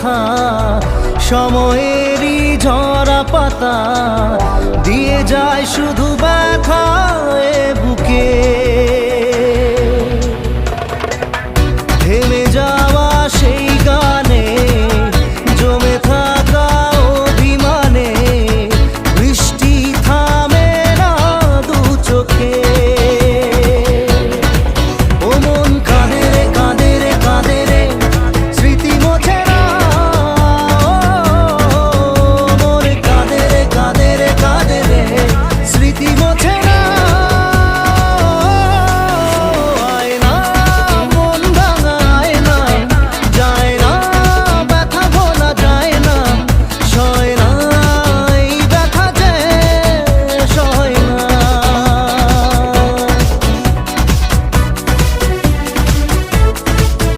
কথা, সময়েরই ঝরা পাতা দিয়ে যায় শুধু ব্যথা এ বুকে। থেমে যাওয়া